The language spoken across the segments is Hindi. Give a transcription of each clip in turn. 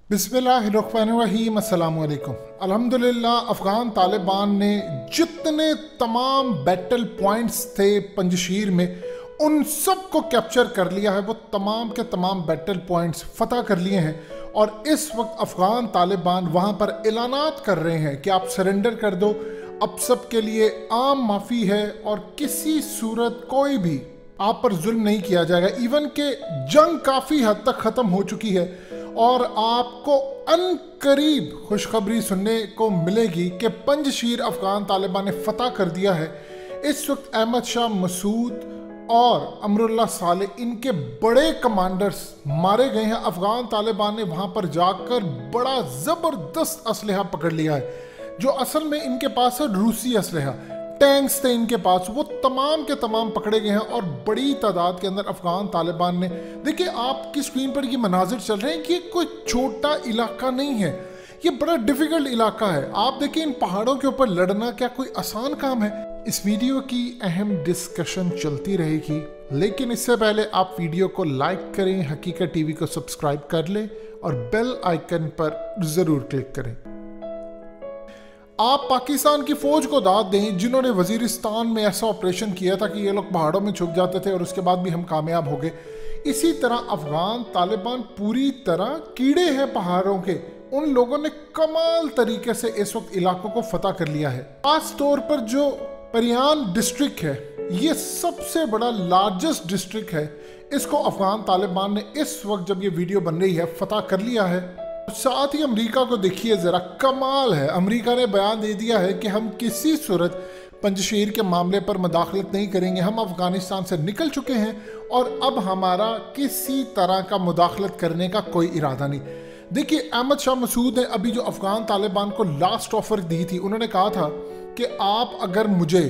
बिस्मिल्लाहिर्रहमानिर्रहीम अस्सलामु अलैकुम। अल्हम्दुलिल्लाह अफ़गान तालिबान ने जितने तमाम बैटल पॉइंट्स थे पंजशीर में उन सब को कैप्चर कर लिया है। वो तमाम के तमाम बैटल पॉइंट्स फतह कर लिए हैं और इस वक्त अफ़गान तालिबान वहाँ पर ऐलानात कर रहे हैं कि आप सरेंडर कर दो, अब सब के लिए आम माफ़ी है और किसी सूरत कोई भी आप पर जुल्म नहीं किया जाएगा। इवन के जंग काफ़ी हद तक ख़त्म हो चुकी है और आपको अनकरीब खुशखबरी सुनने को मिलेगी कि पंजशीर अफ़गान तालिबान ने फतह कर दिया है। इस वक्त अहमद शाह मसूद और अमरुल्लाह सालेह इनके बड़े कमांडर्स मारे गए हैं। अफ़गान तालिबान ने वहाँ पर जाकर बड़ा ज़बरदस्त असलहा पकड़ लिया है जो असल में इनके पास है रूसी असलहा। टैंक्स थे इनके पास, वो तमाम के तमाम पकड़े गए हैं और बड़ी तादाद के अंदर अफ़गान तालिबान ने, देखिए आपकी स्क्रीन पर ये मनाजिर चल रहे हैं कि कोई छोटा इलाका नहीं है, ये बड़ा डिफ़िकल्ट इलाका है। आप देखिए इन पहाड़ों के ऊपर लड़ना क्या कोई आसान काम है। इस वीडियो की अहम डिस्कशन चलती रहेगी, लेकिन इससे पहले आप वीडियो को लाइक करें, हकीकत टीवी को सब्सक्राइब कर लें और बेल आइकन पर ज़रूर क्लिक करें। आप पाकिस्तान की फौज को दाद दें जिन्होंने वजीरिस्तान में ऐसा ऑपरेशन किया था कि ये लोग पहाड़ों में छुप जाते थे और उसके बाद भी हम कामयाब हो गए। इसी तरह अफ़गान तालिबान पूरी तरह कीड़े हैं पहाड़ों के, उन लोगों ने कमाल तरीके से इस वक्त इलाकों को फतह कर लिया है। खास तौर पर जो परियान डिस्ट्रिक्ट है, ये सबसे बड़ा लार्जेस्ट डिस्ट्रिक्ट है, इसको अफ़गान तालिबान ने इस वक्त जब ये वीडियो बन रही है फतह कर लिया है। साथ ही अमेरिका को देखिए ज़रा, कमाल है। अमेरिका ने बयान दे दिया है कि हम किसी सूरत पंजशीर के मामले पर मुदाखलत नहीं करेंगे, हम अफ़गानिस्तान से निकल चुके हैं और अब हमारा किसी तरह का मुदाखलत करने का कोई इरादा नहीं। देखिए अहमद शाह मसूद ने अभी जो अफ़गान तालिबान को लास्ट ऑफर दी थी, उन्होंने कहा था कि आप अगर मुझे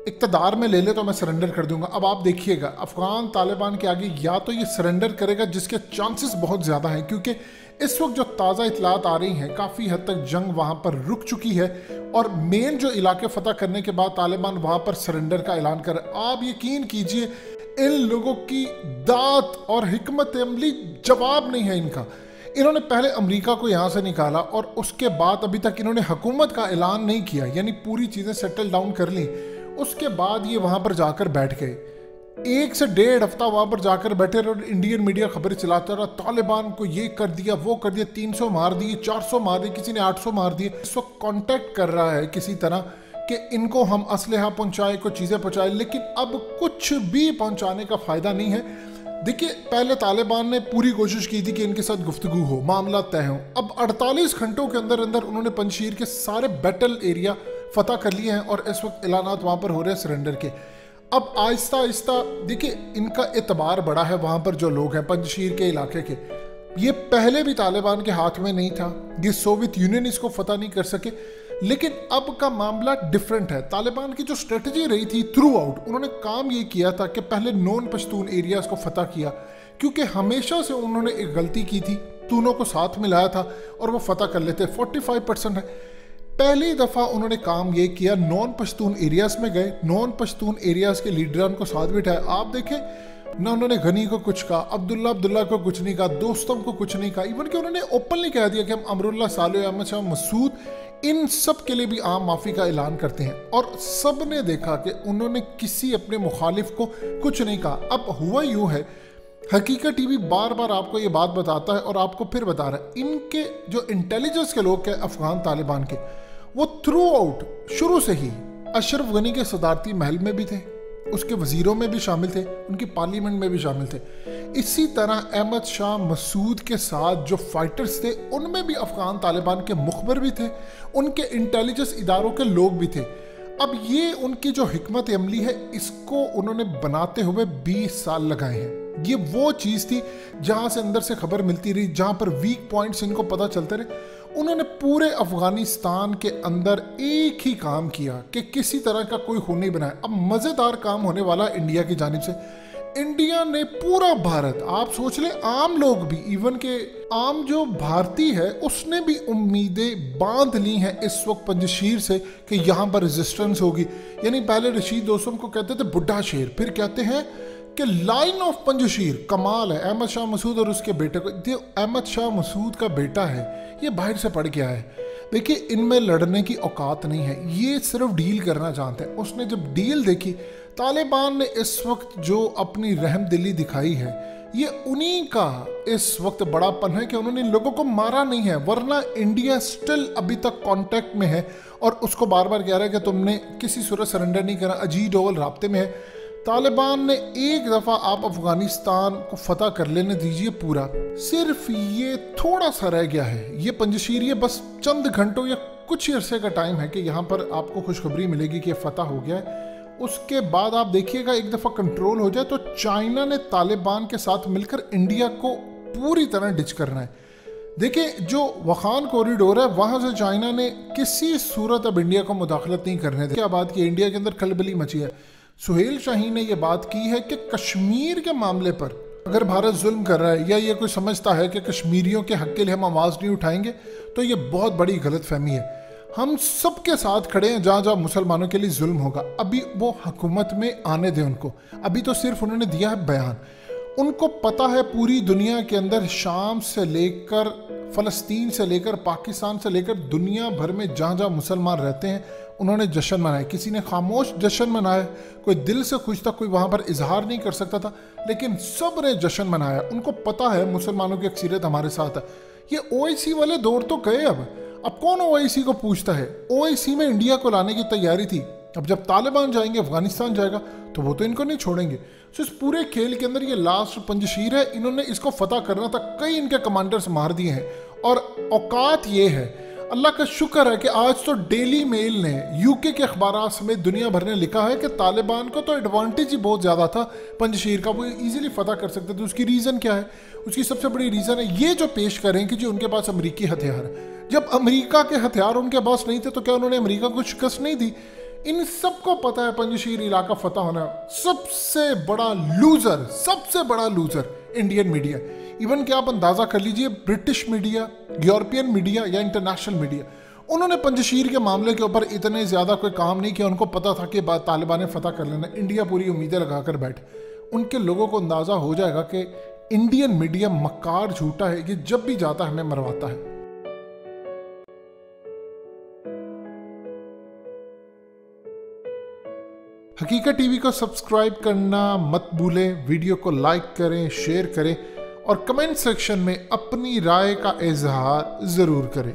इक़्तिदार में ले ले तो मैं सरेंडर कर दूंगा। अब आप देखिएगा अफ़गान तालिबान के आगे या तो ये सरेंडर करेगा, जिसके चांसेस बहुत ज़्यादा हैं क्योंकि इस वक्त जो ताज़ा इतलात आ रही हैं काफ़ी हद तक जंग वहाँ पर रुक चुकी है और मेन जो इलाके फ़तह करने के बाद तालिबान वहाँ पर सरेंडर का ऐलान कर। आप यकीन कीजिए इन लोगों की दात और हिकमत अमली जवाब नहीं है इनका। इन्होंने पहले अमेरिका को यहाँ से निकाला और उसके बाद अभी तक इन्होंने हुकूमत का ऐलान नहीं किया, यानी पूरी चीज़ें सेटल डाउन कर ली। उसके बाद ये वहाँ पर जाकर बैठ गए, 1 से 1.5 हफ्ता वहाँ पर जाकर बैठे रहे और इंडियन मीडिया खबरें चलाता रहा, तालिबान को ये कर दिया वो कर दिया, 300 मार दिए, 400 मार दिए, किसी ने 800 मार दिए। इस वक्त कॉन्टेक्ट कर रहा है किसी तरह कि इनको हम असलहा पहुँचाए, कुछ चीज़ें पहुँचाए, लेकिन अब कुछ भी पहुँचाने का फ़ायदा नहीं है। देखिए पहले तालिबान ने पूरी कोशिश की थी कि इनके साथ गुफ्तगू हो, मामला तय हो। अब 48 घंटों के अंदर अंदर उन्होंने पंजशीर के सारे बैटल एरिया फतह कर लिए हैं और इस वक्त ऐलानात वहाँ पर हो रहे हैं सरेंडर के। अब आहिस्ता आहिस्ता देखिए इनका एतबार बड़ा है वहाँ पर जो लोग हैं पंजशीर के इलाके के। ये पहले भी तालिबान के हाथ में नहीं था, ये सोवियत यूनियन इसको फतह नहीं कर सके, लेकिन अब का मामला डिफरेंट है। तालिबान की जो स्ट्रेटजी रही थी थ्रू आउट, उन्होंने काम ये किया था कि पहले नॉन पश्तून एरियाज को फतह किया क्योंकि हमेशा से उन्होंने एक गलती की थी, तूनों को साथ मिलाया था और वो फतह कर लेते। 45% है। पहली दफ़ा उन्होंने काम ये किया, नॉन पश्तून एरियाज़ में गए, नॉन पश्तून एरियाज़ के लीडरान को साथ बिठाया। आप देखें ना, उन्होंने गनी को कुछ कहा, अब्दुल्ला को कुछ नहीं कहा, दोस्तों को कुछ नहीं कहा, इवन कि उन्होंने ओपनली कह दिया कि हम अमरुल्लाह सालेह, अहमद शाह मसूद, इन सब के लिए भी आम माफ़ी का ऐलान करते हैं। और सब ने देखा कि उन्होंने किसी अपने मुखालिफ को कुछ नहीं कहा। अब हुआ यूँ है, हकीकत टीवी बार बार आपको ये बात बताता है और आपको फिर बता रहा है, इनके जो इंटेलिजेंस के लोग हैं अफ़गान तालिबान के, वो थ्रू आउट शुरू से ही अशरफ गनी के सदारती महल में भी थे, उसके वजीरों में भी शामिल थे, उनकी पार्लियामेंट में भी शामिल थे। इसी तरह अहमद शाह मसूद के साथ जो फाइटर्स थे उनमें भी अफ़गान तालिबान के मुखबर भी थे, उनके इंटेलिजेंस इदारों के लोग भी थे। अब ये उनकी जो हिकमत अमली है इसको उन्होंने बनाते हुए 20 साल लगाए हैं। ये वो चीज़ थी जहाँ से अंदर से खबर मिलती रही, जहाँ पर वीक पॉइंट्स इनको पता चलते रहे। उन्होंने पूरे अफ़गानिस्तान के अंदर एक ही काम किया कि किसी तरह का कोई खून नहीं बनाया। अब मज़ेदार काम होने वाला इंडिया की जानिब से। इंडिया ने पूरा भारत, आप सोच लें आम लोग भी, इवन के आम जो भारतीय है उसने भी उम्मीदें बांध ली हैं इस वक्त पंजशीर से कि यहाँ पर रेजिस्टेंस होगी। यानी पहले रशीद दोस्तों को कहते थे बुढ़ा शेर, फिर कहते हैं कि लाइन ऑफ पंजशीर कमाल है। अहमद शाह मसूद और उसके बेटे को, जो अहमद शाह मसूद का बेटा है ये बाहर से पढ़ के आया है। देखिए इनमें लड़ने की औकात नहीं है, ये सिर्फ डील करना चाहते हैं। उसने जब डील देखी, तालिबान ने इस वक्त जो अपनी रहमदिली दिखाई है, ये उन्हीं का इस वक्त बड़ापन है कि उन्होंने इन लोगों को मारा नहीं है, वरना इंडिया स्टिल अभी तक कांटेक्ट में है और उसको बार बार कह रहा है कि तुमने किसी सूरत सरेंडर नहीं करा, अजीज डोवल राब्ते में है। तालिबान ने एक दफ़ा आप अफगानिस्तान को फतह कर लेने दीजिए पूरा, सिर्फ ये थोड़ा सा रह गया है, ये पंजशीर, ये बस चंद घंटों या कुछ ही अरसे का टाइम है कि यहाँ पर आपको खुशखबरी मिलेगी कि फतह हो गया है। उसके बाद आप देखिएगा एक दफ़ा कंट्रोल हो जाए तो चाइना ने तालिबान के साथ मिलकर इंडिया को पूरी तरह डिच करना है। देखिए जो वखान कॉरिडोर है वहाँ से चाइना ने किसी सूरत अब इंडिया को मुदाखलत नहीं करने दी। क्या बात की इंडिया के अंदर खलबली मची है। सुहेल शाहीन ने यह बात की है कि कश्मीर के मामले पर अगर भारत जुल्म कर रहा है या ये कोई समझता है कि कश्मीरियों के हक के लिए हम आवाज़ नहीं उठाएंगे, तो ये बहुत बड़ी गलतफहमी है। हम सबके साथ खड़े हैं जहाँ जहाँ मुसलमानों के लिए जुल्म होगा। अभी वो हुकूमत में आने दें उनको, अभी तो सिर्फ उन्होंने दिया है बयान। उनको पता है पूरी दुनिया के अंदर शाम से लेकर फ़लस्तीन से लेकर पाकिस्तान से लेकर दुनिया भर में जहाँ जहाँ मुसलमान रहते हैं उन्होंने जश्न मनाया। किसी ने खामोश जश्न मनाया, कोई दिल से खुश था, कोई वहाँ पर इजहार नहीं कर सकता था, लेकिन सब ने जश्न मनाया। उनको पता है मुसलमानों की अक्सरियत हमारे साथ है। ये ओआईसी वाले दौर तो गए। अब कौन ओआईसी को पूछता है। ओआईसी में इंडिया को लाने की तैयारी थी, अब जब तालिबान जाएंगे, अफगानिस्तान जाएगा, तो वो तो इनको नहीं छोड़ेंगे। तो इस पूरे खेल के अंदर ये लास्ट पंजशीर है, इन्होंने इसको फतह करना था। कई इनके कमांडर्स मार दिए हैं और औकात ये है, अल्लाह का शुक्र है कि आज तो डेली मेल ने, यूके के अखबार समेत दुनिया भर ने लिखा है कि तालिबान को तो एडवांटेज ही बहुत ज़्यादा था पंजशीर का, वो इजीली फतह कर सकते थे। उसकी रीज़न क्या है? उसकी सबसे बड़ी रीज़न है ये जो पेश करें कि जी उनके पास अमरीकी हथियार है। जब अमरीका के हथियार उनके पास नहीं थे तो क्या उन्होंने अमरीका को शिकस्त नहीं दी? इन सबको पता है पंजशीर इलाका फतह होना। सबसे बड़ा लूजर इंडियन मीडिया। इवन कि आप अंदाजा कर लीजिए, ब्रिटिश मीडिया, यूरोपियन मीडिया या इंटरनेशनल मीडिया, उन्होंने पंजशीर के मामले के ऊपर इतने ज़्यादा कोई काम नहीं किया। उनको पता था कि तालिबान ने फतह कर लेना। इंडिया पूरी उम्मीदें लगाकर बैठे। उनके लोगों को अंदाज़ा हो जाएगा कि इंडियन मीडिया मक्कार झूठा है, ये जब भी जाता है हमें मरवाता है। हकीकत टीवी को सब्सक्राइब करना मत भूलें, वीडियो को लाइक करें, शेयर करें और कमेंट सेक्शन में अपनी राय का इजहार ज़रूर करें।